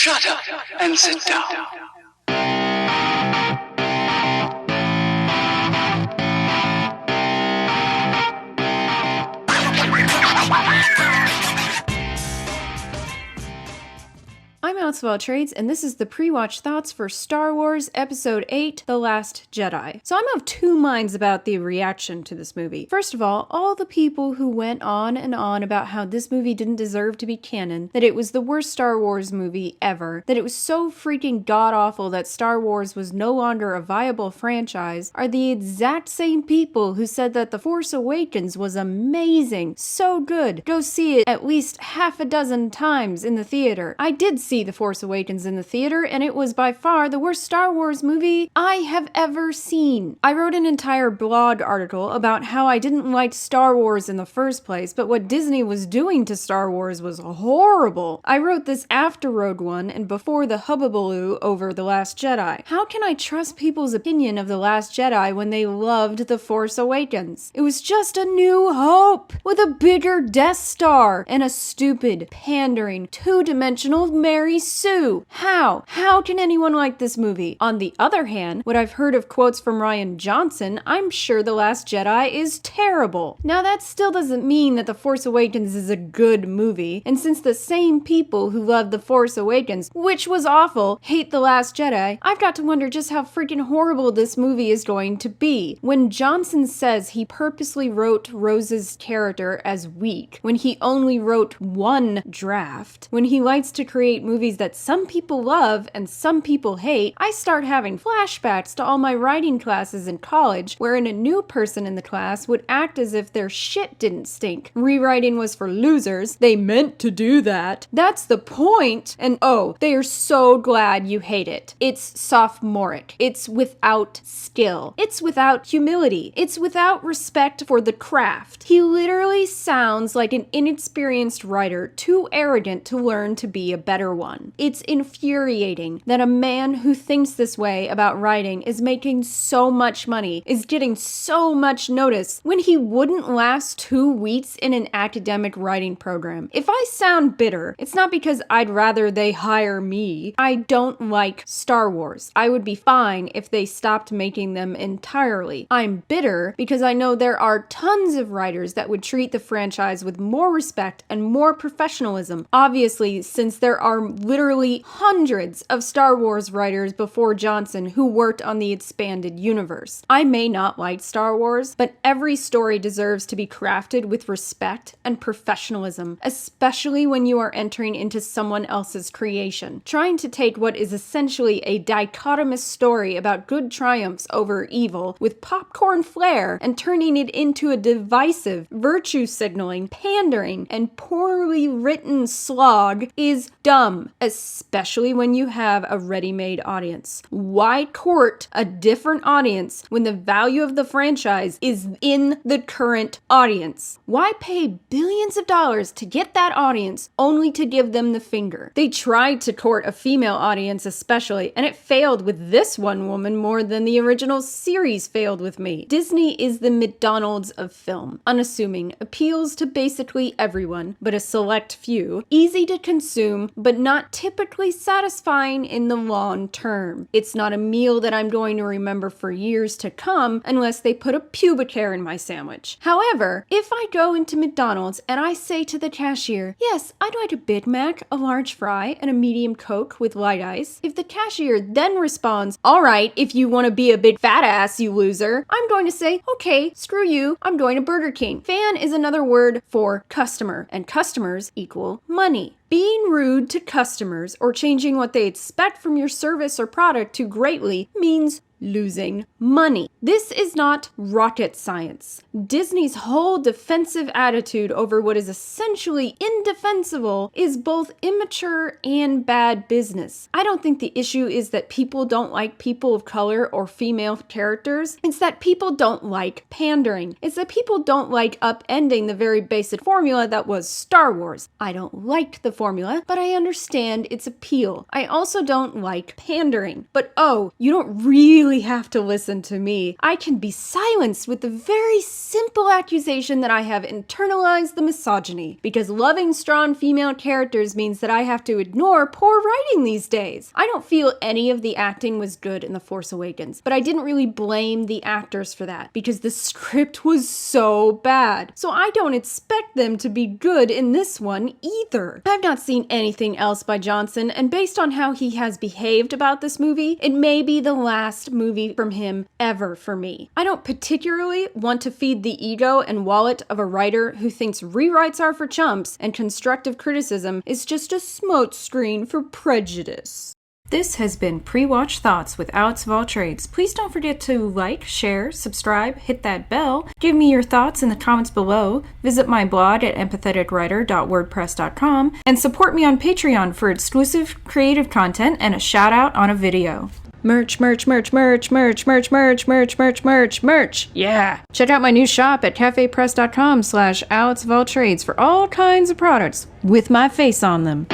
Shut up and sit down. I'm Alex of All Trades, and this is the pre-watch thoughts for Star Wars Episode VIII, The Last Jedi. So I'm of two minds about the reaction to this movie. First of all the people who went on and on about how this movie didn't deserve to be canon, that it was the worst Star Wars movie ever, that it was so freaking god-awful that Star Wars was no longer a viable franchise, are the exact same people who said that The Force Awakens was amazing, so good. Go see it at least half a dozen times in the theater. I did see The Force Awakens in the theater, and it was by far the worst Star Wars movie I have ever seen. I wrote an entire blog article about how I didn't like Star Wars in the first place, but what Disney was doing to Star Wars was horrible. I wrote this after Rogue One and before the hubbubaloo over The Last Jedi. How can I trust people's opinion of The Last Jedi when they loved The Force Awakens? It was just a new hope with a bigger Death Star and a stupid, pandering, two-dimensional Mary Sue. How? How can anyone like this movie? On the other hand, what I've heard of quotes from Rian Johnson, I'm sure The Last Jedi is terrible. Now that still doesn't mean that The Force Awakens is a good movie, and since the same people who loved The Force Awakens, which was awful, hate The Last Jedi, I've got to wonder just how freaking horrible this movie is going to be. When Johnson says he purposely wrote Rose's character as weak, when he only wrote one draft, when he likes to create movies that some people love and some people hate, I start having flashbacks to all my writing classes in college, wherein a new person in the class would act as if their shit didn't stink. Rewriting was for losers. They meant to do that. That's the point. And oh, they are so glad you hate it. It's sophomoric. It's without skill. It's without humility. It's without respect for the craft. He literally sounds like an inexperienced writer, too arrogant to learn to be a better one. It's infuriating that a man who thinks this way about writing is making so much money, is getting so much notice, when he wouldn't last 2 weeks in an academic writing program. If I sound bitter, it's not because I'd rather they hire me. I don't like Star Wars. I would be fine if they stopped making them entirely. I'm bitter because I know there are tons of writers that would treat the franchise with more respect and more professionalism. Obviously, since there are literally hundreds of Star Wars writers before Johnson who worked on the expanded universe. I may not like Star Wars, but every story deserves to be crafted with respect and professionalism, especially when you are entering into someone else's creation. Trying to take what is essentially a dichotomous story about good triumphs over evil with popcorn flair and turning it into a divisive, virtue-signaling, pandering, and poorly written slog is dumb, especially when you have a ready-made audience. Why court a different audience when the value of the franchise is in the current audience? Why pay billions of dollars to get that audience only to give them the finger? They tried to court a female audience especially, and it failed with this one woman more than the original series failed with me. Disney is the McDonald's of film, unassuming, appeals to basically everyone, but a select few, easy to consume, but not typically satisfying in the long term. It's not a meal that I'm going to remember for years to come unless they put a pubic hair in my sandwich. However, if I go into McDonald's and I say to the cashier, "Yes, I'd like a Big Mac, a large fry, and a medium Coke with light ice," if the cashier then responds, "All right, if you want to be a big fat ass, you loser," I'm going to say, "Okay, screw you, I'm going to Burger King." Fan is another word for customer, and customers equal money. Being rude to customers or changing what they expect from your service or product too greatly means losing money. This is not rocket science. Disney's whole defensive attitude over what is essentially indefensible is both immature and bad business. I don't think the issue is that people don't like people of color or female characters. It's that people don't like pandering. It's that people don't like upending the very basic formula that was Star Wars. I don't like the formula, but I understand its appeal. I also don't like pandering. But oh, you don't really really have to listen to me. I can be silenced with the very simple accusation that I have internalized the misogyny, because loving strong female characters means that I have to ignore poor writing these days. I don't feel any of the acting was good in The Force Awakens, but I didn't really blame the actors for that, because the script was so bad. So I don't expect them to be good in this one either. I've not seen anything else by Johnson, and based on how he has behaved about this movie, it may be the last movie from him ever for me. I don't particularly want to feed the ego and wallet of a writer who thinks rewrites are for chumps and constructive criticism is just a smokescreen for prejudice. This has been Pre-Watch Thoughts with Alex of All Trades. Please don't forget to like, share, subscribe, hit that bell, give me your thoughts in the comments below, visit my blog at empatheticwriter.wordpress.com, and support me on Patreon for exclusive creative content and a shout out on a video. Merch, merch, merch, merch, merch, merch, merch, merch, merch, merch, merch. Yeah. Check out my new shop at cafepress.com/Alex of All Trades for all kinds of products with my face on them.